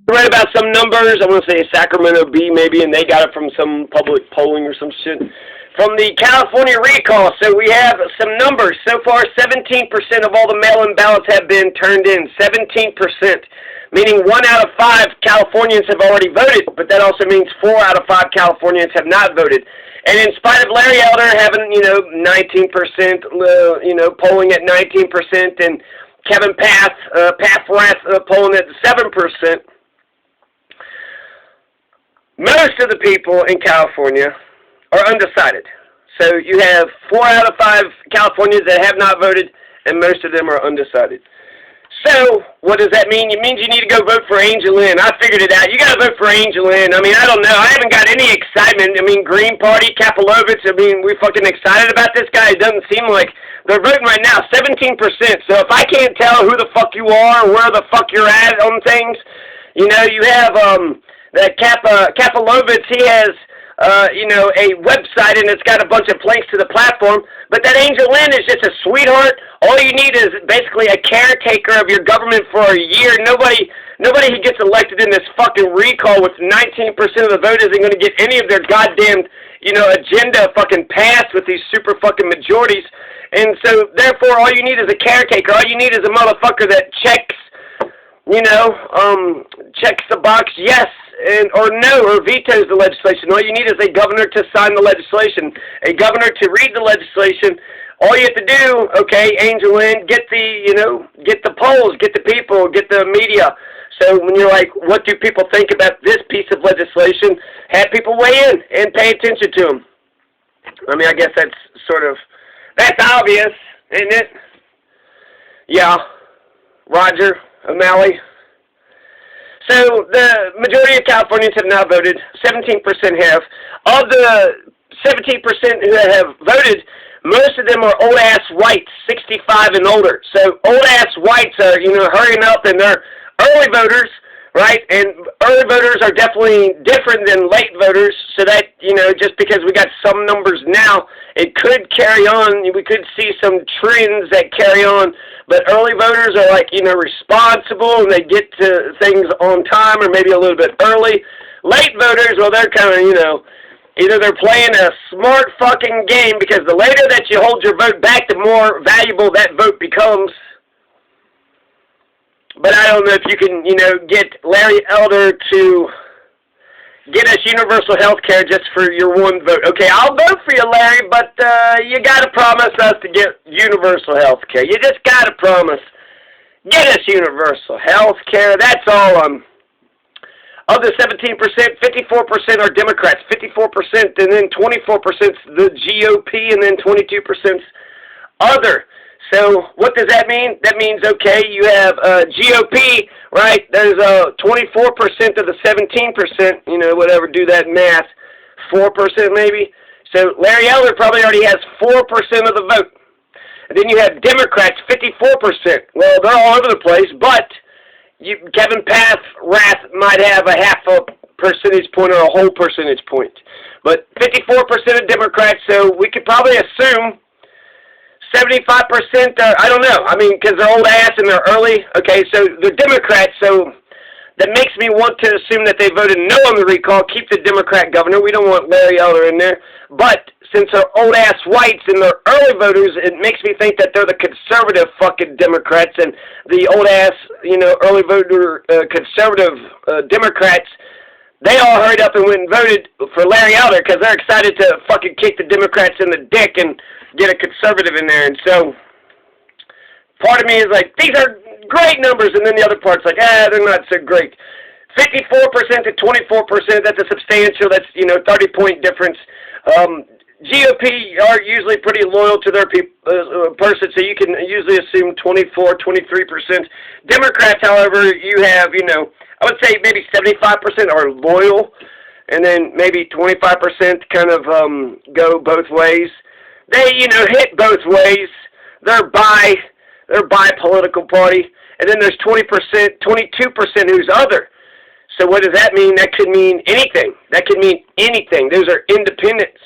read about some numbers. I want to say Sacramento Bee maybe, and they got it from some public polling or some shit. From the California recall, so we have some numbers. So far, 17% of all the mail-in ballots have been turned in. 17%, meaning 1 out of 5 Californians have already voted, but that also means 4 out of 5 Californians have not voted. And in spite of Larry Elder having, 19%, polling at 19%, and Kevin Paffrath polling at 7%, most of the people in California are undecided. So you have 4 out of 5 Californians that have not voted, and most of them are undecided. So, what does that mean? It means you need to go vote for Angel Lynn. I figured it out. You got to vote for Angel Lynn. I mean, I don't know. I haven't got any excitement. I mean, Green Party, Kapilovich, we're fucking excited about this guy. It doesn't seem like they're voting right now, 17%. So if I can't tell who the fuck you are or where the fuck you're at on things, you have that Kapilovich, he has a website, and it's got a bunch of links to the platform. But that Angel Lynn is just a sweetheart. All you need is basically a caretaker of your government for a year. Nobody who gets elected in this fucking recall with 19% of the vote isn't going to get any of their goddamn, agenda fucking passed with these super fucking majorities. And so, therefore, all you need is a caretaker. All you need is a motherfucker that checks the box yes or no, or vetoes the legislation. All you need is a governor to sign the legislation, a governor to read the legislation. All you have to do, okay, Angel Lynn, get the polls, get the people, get the media. So when you're like, what do people think about this piece of legislation, have people weigh in and pay attention to them. I mean, I guess that's obvious, isn't it? Yeah, Roger O'Malley. So the majority of Californians have now voted. 17% have. Of the 17% who have voted, most of them are old-ass whites, 65 and older. So old-ass whites are, hurrying up, and they're early voters, right? And early voters are definitely different than late voters, so that, just because we got some numbers now, it could carry on. We could see some trends that carry on. But early voters are responsible, and they get to things on time or maybe a little bit early. Late voters, well, they're kind of, either they're playing a smart fucking game, because the later that you hold your vote back, the more valuable that vote becomes. But I don't know if you can, get Larry Elder to get us universal health care just for your one vote. Okay, I'll vote for you, Larry, but you got to promise us to get universal health care. You just got to promise. Get us universal health care. That's all. Of the 17%, 54% are Democrats, 54%, and then 24% the GOP, and then 22% other. So what does that mean? That means, okay, you have GOP, right? There's 24% of the 17%, whatever, do that math, 4% maybe. So Larry Elder probably already has 4% of the vote. And then you have Democrats, 54%. Well, they're all over the place, but Kevin Paffrath might have a half a percentage point or a whole percentage point. But 54% of Democrats, so we could probably assume 75%, I don't know. I mean, because they're old ass and they're early. Okay, so they're Democrats, so that makes me want to assume that they voted no on the recall. Keep the Democrat governor. We don't want Larry Elder in there. But since they're old ass whites and they're early voters, it makes me think that they're the conservative fucking Democrats, and the old ass, early voter conservative Democrats, they all hurried up and went and voted for Larry Elder because they're excited to fucking kick the Democrats in the dick and get a conservative in there. And so part of me is like, these are great numbers, and then the other part's like, they're not so great. 54% to 24%, that's a substantial, that's, 30-point difference. GOP are usually pretty loyal to their person, so you can usually assume 24, 23%. Democrats, however, you have, I would say maybe 75% are loyal, and then maybe 25% kind of go both ways. They, hit both ways. They're bi-political party. And then there's 20%, 22% who's other. So what does that mean? That could mean anything. That could mean anything. Those are independents.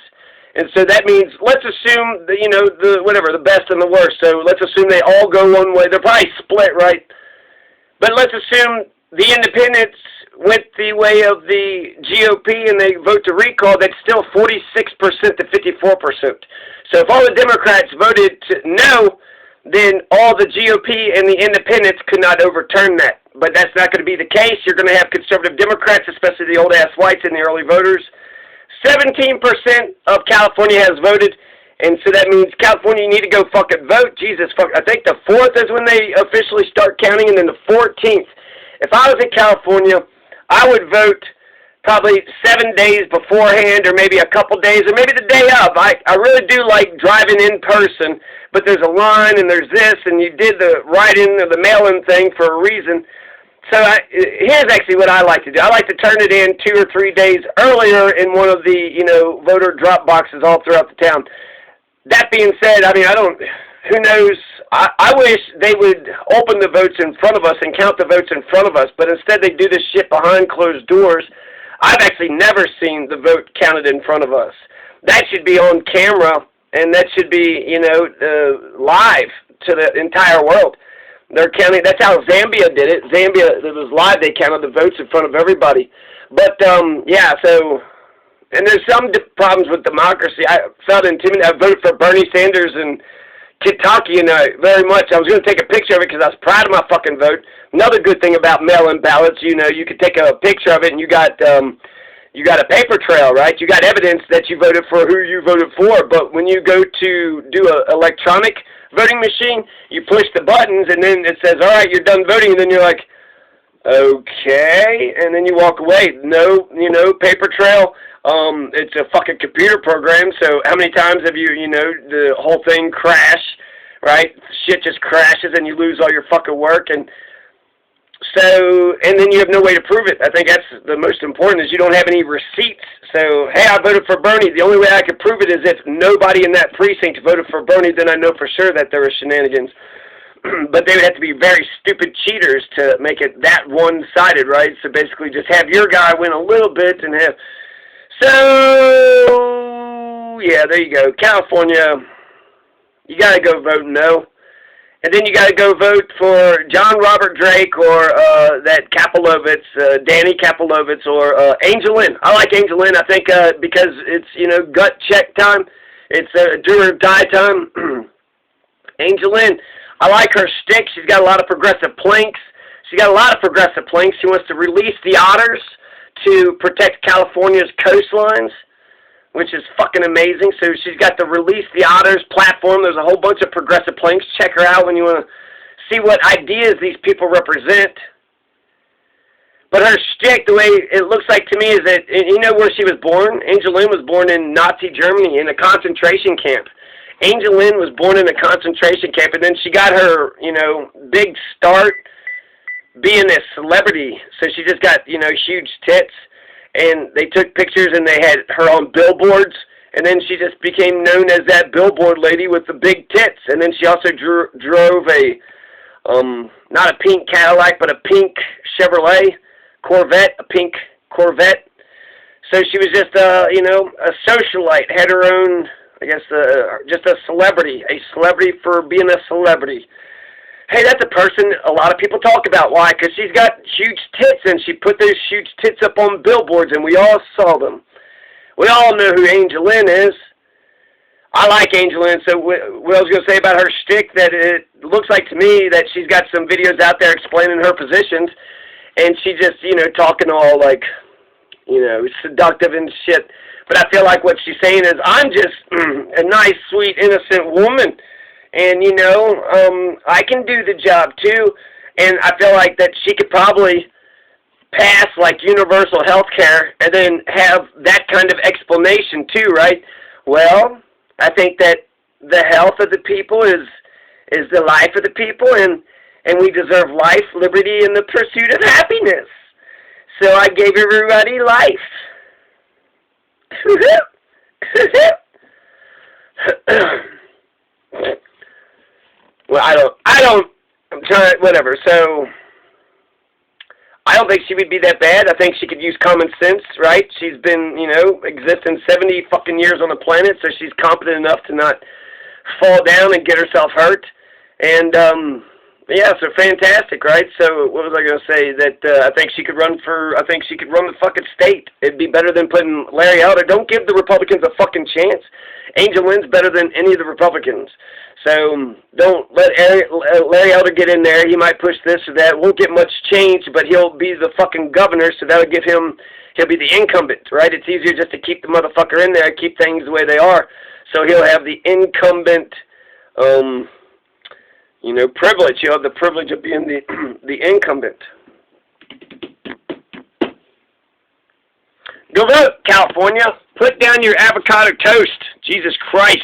And so that means, let's assume, the best and the worst. So let's assume they all go one way. They're probably split, right? But let's assume the independents went the way of the GOP and they vote to recall, that's still 46% to 54%. So if all the Democrats voted no, then all the GOP and the independents could not overturn that. But that's not going to be the case. You're going to have conservative Democrats, especially the old-ass whites and the early voters. 17% of California has voted, and so that means California, you need to go fucking vote. Jesus fuck. I think the 4th is when they officially start counting, and then the 14th. If I was in California, I would vote probably 7 days beforehand, or maybe a couple days, or maybe the day of. I really do like driving in person, but there's a line, and there's this, and you did the write-in or the mail-in thing for a reason. So here's actually what I like to do. I like to turn it in 2 or 3 days earlier in one of the, voter drop boxes all throughout the town. That being said, I mean, who knows? I wish they would open the votes in front of us and count the votes in front of us, but instead they do this shit behind closed doors. I've actually never seen the vote counted in front of us. That should be on camera, and that should be, live to the entire world. They're counting. That's how Zambia did it. Zambia, it was live. They counted the votes in front of everybody. But, yeah, so, and there's some problems with democracy. I felt intimidated. I voted for Bernie Sanders in Kentucky, and very much. I was going to take a picture of it because I was proud of my fucking vote. Another good thing about mail-in ballots, you could take a picture of it, and you got a paper trail, right? You got evidence that you voted for who you voted for. But when you go to do an electronic voting machine, you push the buttons, and then it says, all right, you're done voting, and then you're like, okay, and then you walk away. No, paper trail. It's a fucking computer program, so how many times have you, the whole thing crash, right? Shit just crashes, and you lose all your fucking work, and then you have no way to prove it. I think that's the most important, is you don't have any receipts. So, hey, I voted for Bernie. The only way I could prove it is if nobody in that precinct voted for Bernie, then I know for sure that there were shenanigans. But they would have to be very stupid cheaters to make it that one-sided, right? So basically just have your guy win a little bit and have... So, yeah, there you go. California, you got to go vote no. And then you got to go vote for John Robert Drake or that Kapilovitz, Danny Kapilovitz, or Angel Lynn. I like Angel Lynn, I think, because it's, gut check time. It's do or die time. Angel Lynn, I like her shtick. She's got a lot of progressive planks. She wants to release the otters to protect California's coastlines, which is fucking amazing. So she's got the Release the Otters platform. There's a whole bunch of progressive planks. Check her out when you want to see what ideas these people represent. But her shtick, the way it looks like to me, is that, you know where she was born? Angel Lynn was born in Nazi Germany in a concentration camp. Angel Lynn was born in a concentration camp, and then she got her, big start being a celebrity. So she just got, huge tits. And they took pictures, and they had her on billboards, and then she just became known as that billboard lady with the big tits. And then she also drove a, not a pink Cadillac, but a pink Chevrolet Corvette, a pink Corvette. So she was just, a socialite, had her own, I guess, just a celebrity for being a celebrity. Hey, that's a person a lot of people talk about. Why? Because she's got huge tits, and she put those huge tits up on billboards, and we all saw them. We all know who Angel Lynn is. I like Angel Lynn, so what I was going to say about her shtick, that it looks like to me that she's got some videos out there explaining her positions, and she just, talking all like, seductive and shit. But I feel like what she's saying is, I'm just a nice, sweet, innocent woman. And, I can do the job, too. And I feel like that she could probably pass, like, universal health care and then have that kind of explanation, too, right? Well, I think that the health of the people is the life of the people, and we deserve life, liberty, and the pursuit of happiness. So I gave everybody life. Well, I'm trying, whatever, so, I don't think she would be that bad. I think she could use common sense, right? She's been, existing 70 fucking years on the planet, so she's competent enough to not fall down and get herself hurt, and, Yeah, so fantastic, right? So what was I going to say? That I think she could run the fucking state. It'd be better than putting Larry Elder. Don't give the Republicans a fucking chance. Angel Lynn's better than any of the Republicans. So don't let Larry Elder get in there. He might push this or that. Won't get much change, but he'll be the fucking governor, so that'll give him, he'll be the incumbent, right? It's easier just to keep the motherfucker in there, keep things the way they are. So he'll have the incumbent, privilege. He'll have the privilege of being the incumbent. Go vote, California. Put down your avocado toast. Jesus Christ.